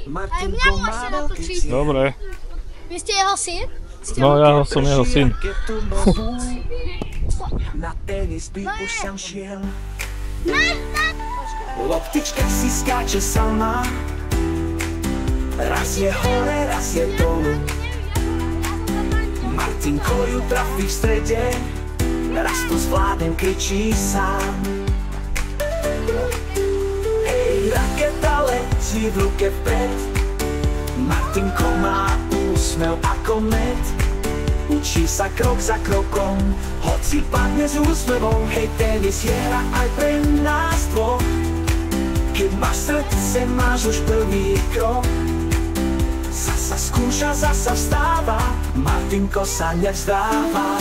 Martinko má veľký. Dobre. Vy ste jeho syn? No ja som jeho syn. Na tenis by už som šiel. Loptička si skáče sama. Raz je hore, raz je dolu. Martinko ju trafí v strede. Raz to zvládnem, kričí sám. Hej, raketa letí v ruke vpred. Martinko má úsmev ako med. Učí sa krok za krokom, hoci padne s úsmevom. Hej, tenis je hra aj pre nás dvoch. Keď máš srdce, máš už prvý krok. Zasa skúša, zasa vstáva, Martinko sa nevzdáva.